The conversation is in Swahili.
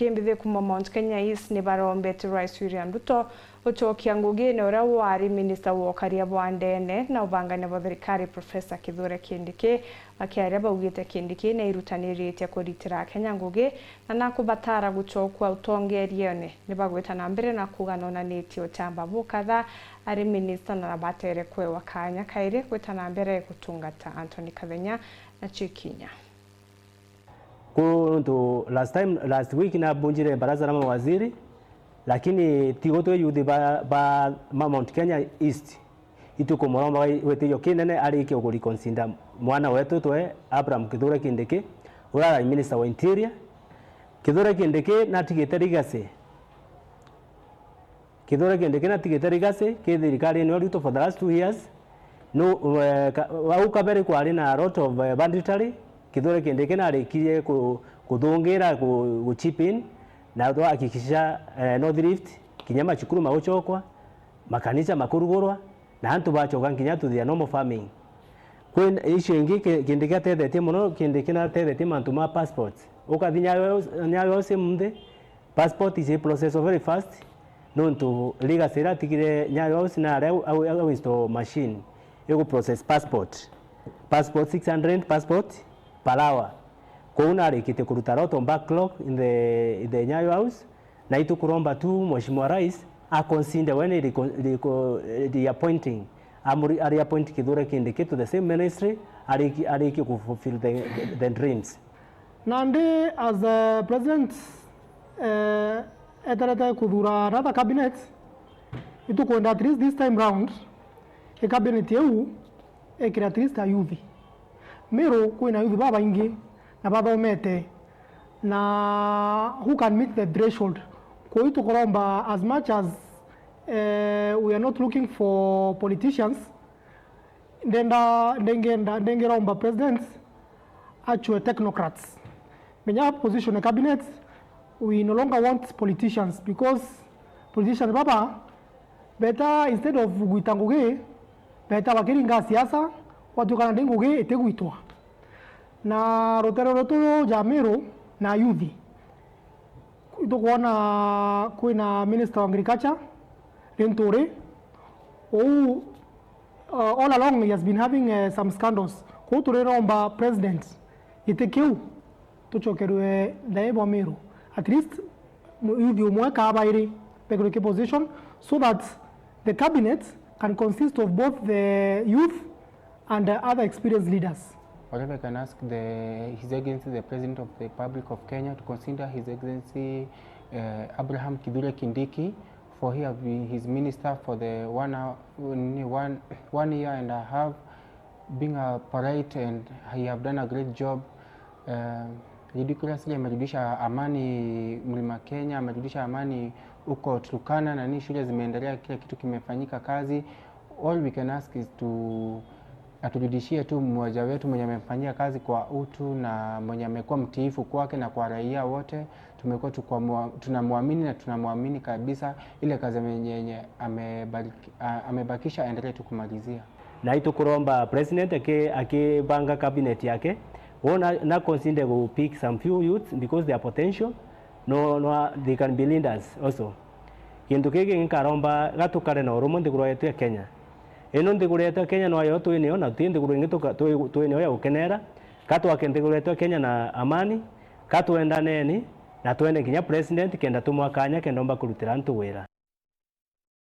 kimbithi kuma Mount Kenya East ni barombete Rais William Ruto uchokia ngugine ura wari Minister wa Ukaria bwa ndene na ubangane bwa thirikari Professor Kithure Kindiki bakiaria baugite Kindiki ni irutanirite kuritira Kenya ngugi na nakubatara guchokwa utongerione ni bagwita na mbere na kuganona nitio chamba bukatha ari Minister na batere kwe wakanya kaire gwita na mbere gutungata Anthony Kathenya na Chikinya. Kundu last week na bunjire baraza la mawaziri lakini tigoto yuthi ba Mount Kenya East ituko moromba weteyo kinene arike uguri consider mwana wetu twe Abraham Kithure Kindiki ura Minister wa Interior. Kithure Kindiki natigite rigase ke thirikari ni Ruto for the last 2 years no wa ukabere kwari na a lot of banditry. Kithure Kindiki na arikirie kuthungira ku chip in na ndo akikisha North Rift kinyama chukuru magochokwa makanisa makurugurwa na antu bachoka nginya tuthia normal farming kwen issue ingi Kindiki atethetie muno. Kindiki na atethetie mantu ma passports ukathinya nyayo simde passport is a process of very fast no to liga sera tikire nyayo sina au install machine ego process passport 600 passport per hour. Kuna arikite kuruta lot on backlog in the Nyayo House na itukuromba tu Mheshimiwa Rais aconsider when the appointing ari appoint Kithure Kindiki to the same ministry ariki ku fulfill the dreams. Nande as the president etarata kudura rata cabinet itukwenda at least this time round e cabinet yeu ekira at least ayuvi mero kwina yuvi baba ingi na baba umete na who can meet the threshold kwa hiyo tukoromba as much as we are not looking for politicians ndengeromba presidents actual technocrats menya position in cabinet. We no longer want politicians because politicians baba better instead of guitanguge better wakiringa siasa watu kana denguge eteguitwa na rotero roto jamero na yuthi kuona kuna Minister of Agriculture Rentore all along he has been having some scandals ko tureromba president itekeu tuchokerwe daebo mero at least yuthi umwe ka bairi pekroke position so that the cabinet can consist of both the youth and other experienced leaders. Whatever I can ask His Excellency the President of the Republic of Kenya to consider His Excellency Abraham Kithure Kindiki for he have been his minister for the 1 year and a half, being a polite and he have done a great job. Ridiculously amerudisha amani Mlima Kenya, amerudisha amani uko Turkana na shule zimeendelea, kila kitu kimefanyika kazi. All we can ask is to aturudishie tu mmoja wetu mwenye amefanyia kazi kwa utu na mwenye amekuwa mtiifu kwake na kwa raia wote. Tumekuwa tunamwamini na tunamwamini kabisa ile kazi yenye amebakisha endelee tu kumalizia. Na itukuromba president akibanga cabinet yake na consider to pick some few youths because they are potential no they can be leaders also. Kindu kiki nkaromba gatukare na urumo ndiguro yetu Kenya eno ndiguro yetu Kenya no ayo twinio na ndiguro ngituka twinio ya ukenera katwa ndiguro yetu Kenya na amani katwenda neni na twende kinya president kenda tumwakanya kenda omba kurutira ntu wira.